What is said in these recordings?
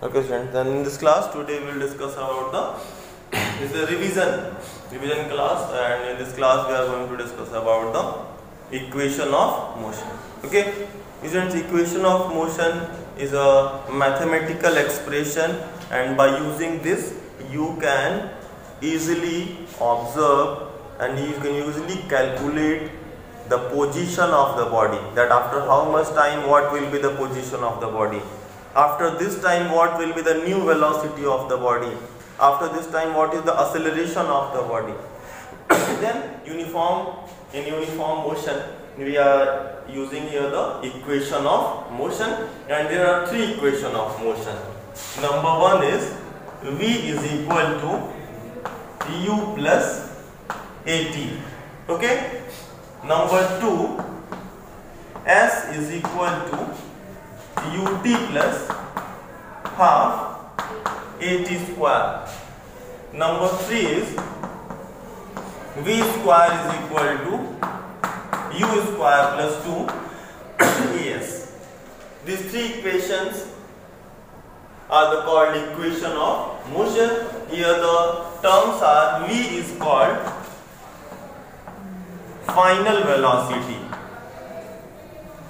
Okay, students. Then in this class today we will discuss about this is a revision class, and in this class we are going to discuss about the equation of motion. Okay, students, equation of motion is a mathematical expression, and by using this you can easily observe and you can easily calculate the position of the body, that after how much time what will be the position of the body, after this time what will be the new velocity of the body, after this time what is the acceleration of the body. Then in uniform motion we are using here the equation of motion, and there are three equations of motion. Number one is V is equal to U plus AT. Okay. Number two, S is equal to UT plus half AT square. Number three is V square is equal to U square plus 2 AS. These three equations are called equation of motion. Here the terms are V is called final velocity.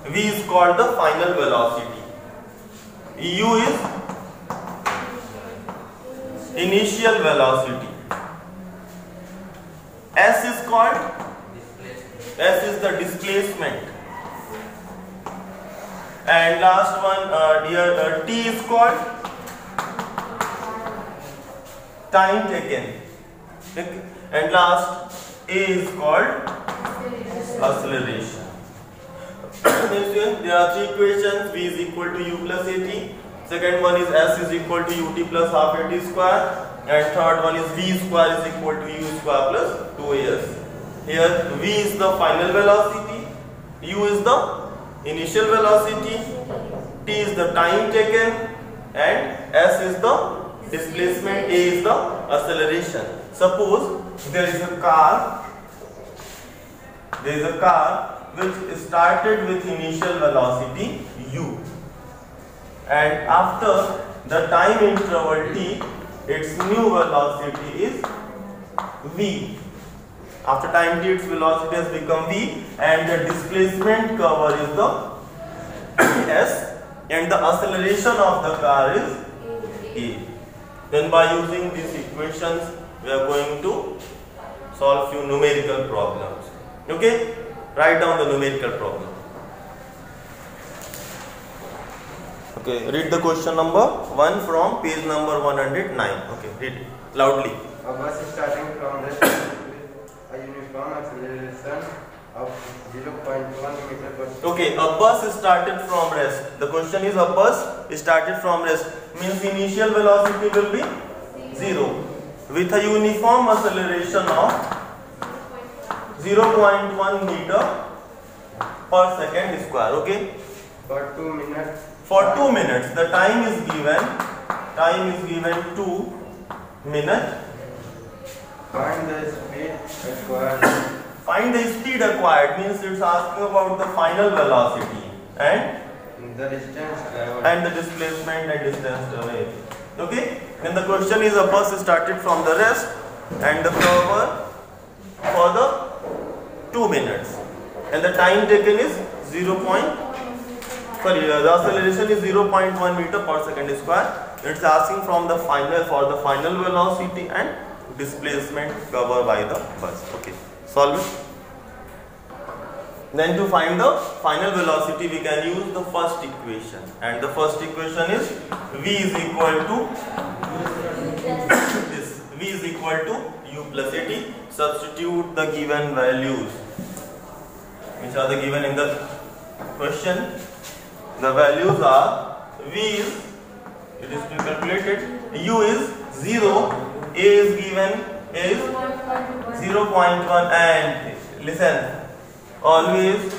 V is called the final velocity. U is initial velocity. S is the displacement. And last one, T is called time taken. Okay. And last, A is called acceleration. There are three equations. V is equal to U plus AT. Second one is S is equal to UT plus half AT square. And third one is V square is equal to U square plus 2AS. Here V is the final velocity, U is the initial velocity, T is the time taken, and S is the displacement, A is the acceleration. Suppose there is a car which started with initial velocity U, and after the time interval T, its new velocity is V. After time T, its velocity has become V, and the displacement curve is the S, and the acceleration of the car is A. Then by using these equations we are going to solve few numerical problems. Okay, write down the numerical problem. Okay, read the question number 1 from page number 109. Okay, read it loudly. A bus is starting from rest with a uniform acceleration of 0.1 meter per second. Okay, a bus is started from rest. The question is, a bus is started from rest means initial velocity will be 0 with a uniform acceleration of 0.1 meter per second square. Okay, For 2 minutes. for 2 minutes the time is given 2 minutes. Find the speed required. Find the speed acquired means it's asking about the final velocity and The distance traveled. and the displacement and distance traveled. Okay, then the question is, a bus started from the rest and the cover for the 2 minutes, and the time taken is the acceleration is 0.1 meter per second square. It's asking from the final velocity and displacement covered by the bus. Okay, solve it. Then to find the final velocity we can use the first equation, and the first equation is V is equal to this. V is equal to U plus AT. Substitute the given values which are given in the question. The values are V is, it is calculated, U is 0, A is given is 0.1, and listen, always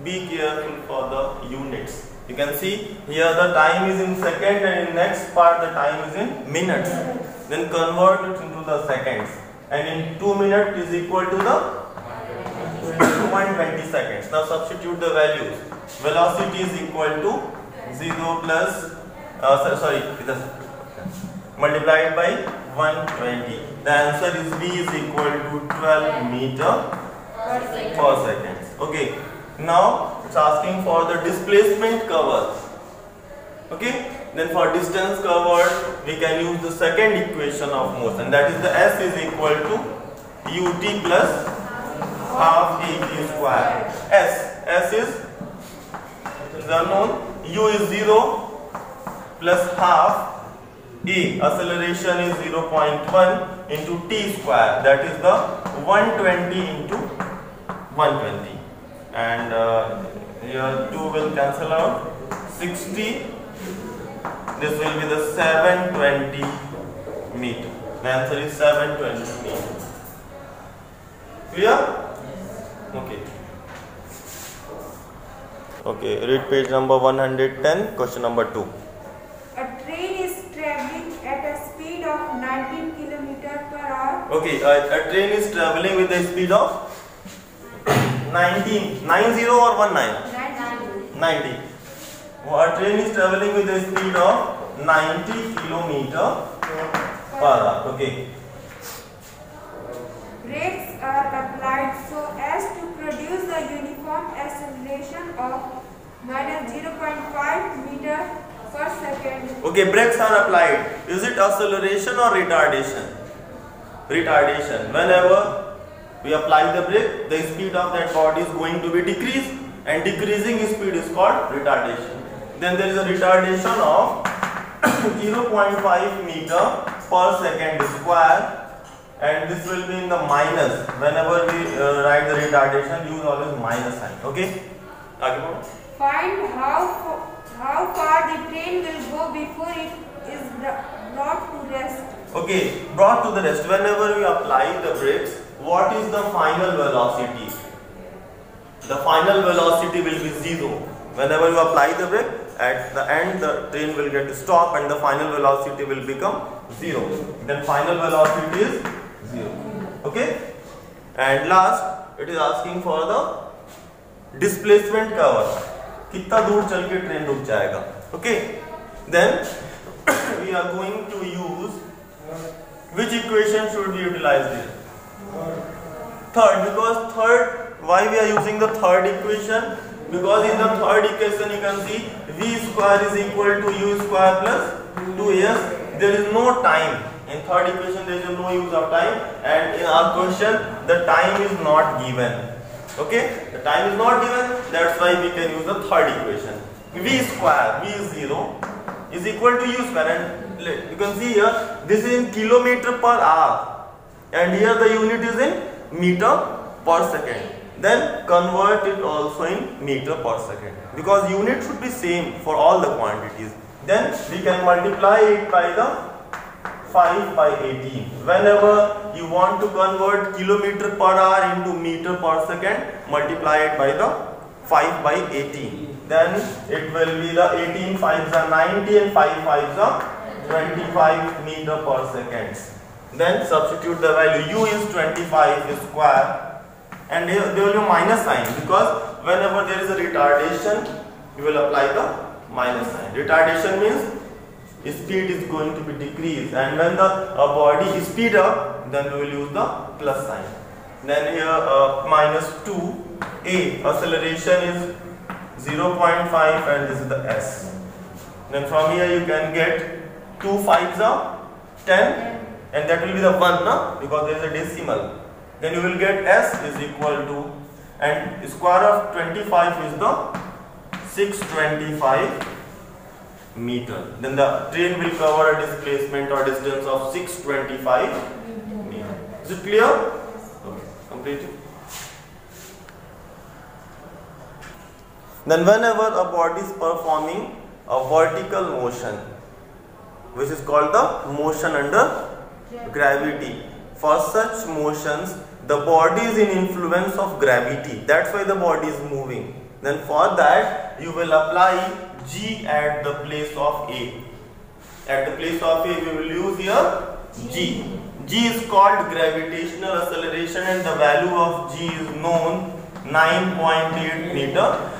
be careful for the units. You can see here the time is in second, and in next part the time is in minutes. Then convert it into the seconds, and in 2 minutes is equal to the 120 seconds. Now substitute the values. Velocity is equal to 0 plus sorry, multiplied by 120. The answer is V is equal to 12 meter per second. Okay. Now it's asking for the displacement covered. Okay. Then for distance covered, we can use the second equation of motion. That is the S is equal to ut plus half at square. S is unknown. U is 0 plus half. A acceleration is 0.1 into t square, that is the 120 into 120, and here 2 will cancel out, 60, this will be the 720 meter. The answer is 720 meter. Clear? Okay, read page number 110, question number 2. A train is traveling at a speed of 19 km per hour. Okay, a train is traveling with a speed of 90 or 19? 90. A train is traveling with a speed of 90 km per hour. Okay. Brakes are applied so as to produce the uniform acceleration of minus 0.5 meter per second. Okay, brakes are applied. Is it acceleration or retardation? Retardation. Whenever we apply the brake, the speed of that body is going to be decreased, and decreasing speed is called retardation. Then there is a retardation of 0.5 meter per second square, and this will be in the minus. Whenever we write the retardation, use always minus sign. Okay? Find how far the train will go before it is brought to rest. Okay, brought to the rest. Whenever we apply the brakes, what is the final velocity? The final velocity will be 0. Whenever you apply the brake, at the end the train will get to stop and the final velocity will become 0. Then final velocity is 0. Okay? And last, it is asking for the displacement cover. कितना दूर चल के train रुक जाएगा. Okay? Then we are going to use which equation should we utilize here? Third, because third, why we are using the third equation? Because in the third equation you can see v square is equal to u square plus 2s. There is no time. In third equation there is no use of time, and in our question the time is not given. Okay? The time is not given, that's why we can use the third equation. V square, v is 0, is equal to u square, and you can see here this is in kilometer per hour, and here the unit is in meter per second. Then convert it also in meter per second, because unit should be same for all the quantities. Then we can multiply it by the 5 by 18. Whenever you want to convert kilometer per hour into meter per second, multiply it by the 5 by 18. Then it will be the 18 5s are 90 and 5 5s are 25 meter per second. Then substitute the value. U is 25 square, and there will be a minus sign, because whenever there is a retardation, you will apply the minus sign. Retardation means speed is going to be decreased, and when the body is speed up, then we will use the plus sign. Then here minus 2, A, acceleration is 0.5, and this is the S. Then from here you can get 2 5s are 10, and that will be the 1, no? Because there is a decimal. Then you will get S is equal to, and square of 25 is the 625 meter. Then the train will cover a displacement or distance of 625 meter. Is it clear? Okay, complete. Then whenever a body is performing a vertical motion, which is called the motion under gravity, for such motions the body is in influence of gravity. That's why the body is moving. Then for that you will apply G at the place of A. At the place of A we will use here G. G is called gravitational acceleration, and the value of G is known, 9.8 meter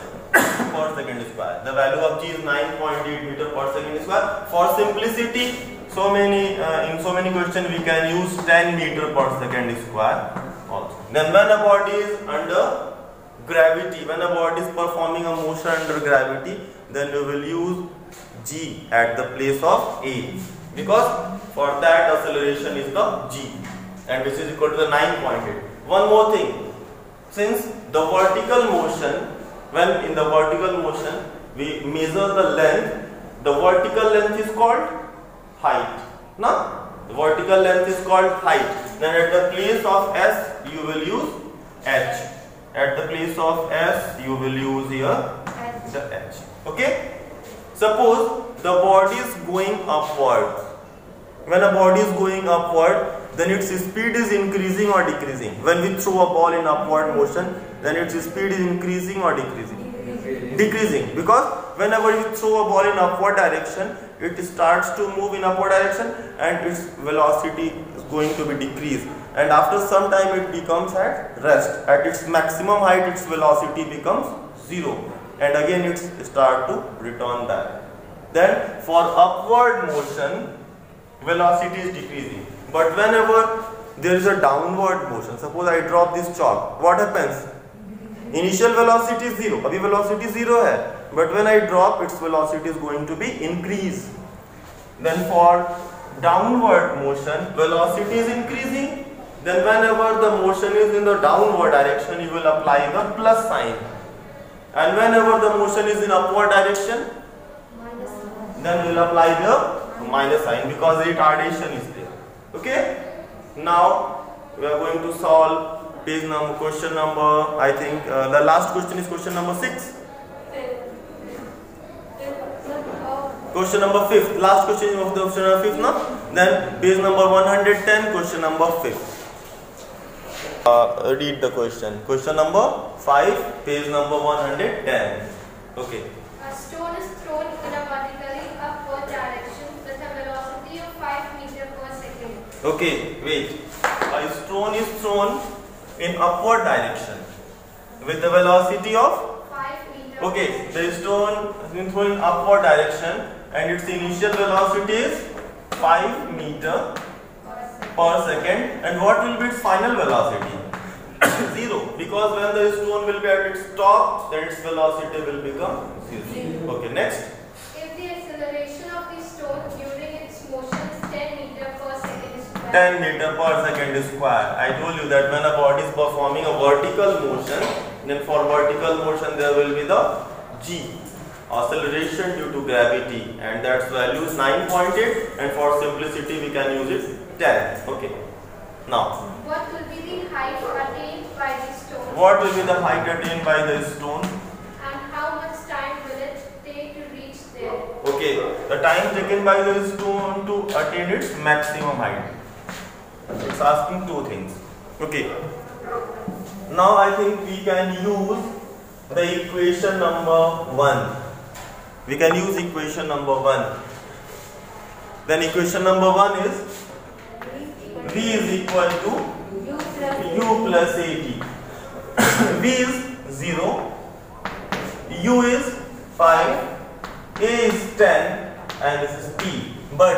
per second square. The value of g is 9.8 meter per second square. For simplicity, in so many questions we can use 10 meter per second square also. Then when a body is under gravity, when a body is performing a motion under gravity, then we will use g at the place of a, because for that acceleration is the g, and which is equal to the 9.8. One more thing, since the vertical motion, when in the vertical motion we measure the length, the vertical length is called height. Now, the vertical length is called height. Then at the place of s you will use h. At the place of s you will use here the h. Okay? Suppose the body is going upward. When a body is going upward, then its speed is increasing or decreasing. When we throw a ball in upward motion, then its speed is increasing or decreasing? Decreasing. Because whenever you throw a ball in upward direction, it starts to move in upward direction and its velocity is going to be decreased. And after some time it becomes at rest. At its maximum height, its velocity becomes 0. And again it starts to return back. Then for upward motion, velocity is decreasing. But whenever there is a downward motion, suppose I drop this chalk, what happens? Initial velocity is 0. Abhi velocity 0 hai. But when I drop, its velocity is going to be increased. Then for downward motion, velocity is increasing. Then whenever the motion is in the downward direction, you will apply the plus sign. And whenever the motion is in upward direction, then we will apply the minus sign, because retardation is there. Okay? Now we are going to solve question number, I think the last question is question number 6. Question number 5th. Last question of the question number 5th now. Then page number 110, question number 5th. Read the question. Question number 5, page number 110. Okay. A stone is thrown in a vertically upward direction with a velocity of 5 meters per second. Okay, wait. A stone is thrown in upward direction with the velocity of 5 meters. Okay, the stone has been thrown in upward direction and its initial velocity is 5 meters per second. And what will be its final velocity? 0, because when the stone will be at its top, then its velocity will become 0. Okay, next. If the acceleration of the stone during its motion is 10 meters per second square. 10 meters per second square. I told you that when a body is performing a vertical motion, then for vertical motion there will be the g, acceleration due to gravity, and that's value is 9.8, and for simplicity we can use it 10. Okay. Now, what will be the height attained by the stone? What will be the height attained by the stone? And how much time will it take to reach there? Okay, the time taken by the stone to attain its maximum height. It's asking two things. Okay. Now I think we can use the equation number 1. We can use equation number 1. Then equation number 1 is V is equal to U plus AT. V is 0, U is 5, A is 10, and this is T. But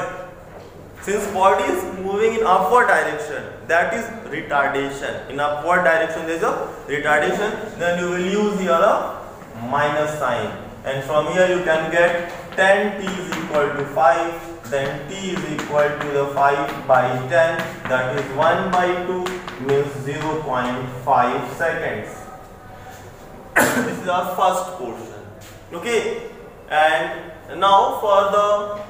since body is moving in upward direction, that is retardation. In upward direction there is a retardation. Then you will use here a minus sign. And from here you can get 10 T is equal to 5. Then T is equal to the 5 by 10, that is 1 by 2 means 0.5 seconds. This is our first portion. Okay, and now for the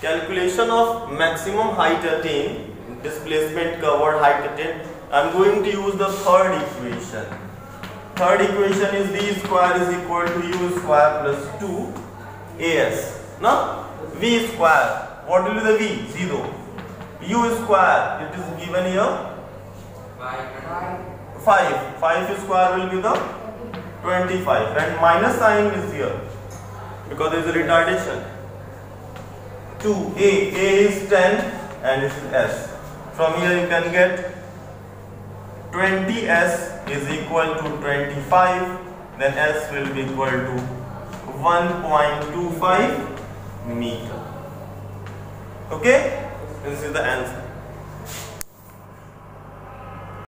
calculation of maximum height attained, displacement covered, height attained, I am going to use the third equation. Third equation is V square is equal to U square plus 2 AS. Now V square, what will be the V? 0. U square, it is given here 5. 5 square will be the 25, and minus sign is here because there is a retardation. 2 A is 10 and this is S. From here you can get 20S is equal to 25 then S will be equal to 1.25 meter. Okay, this is the answer.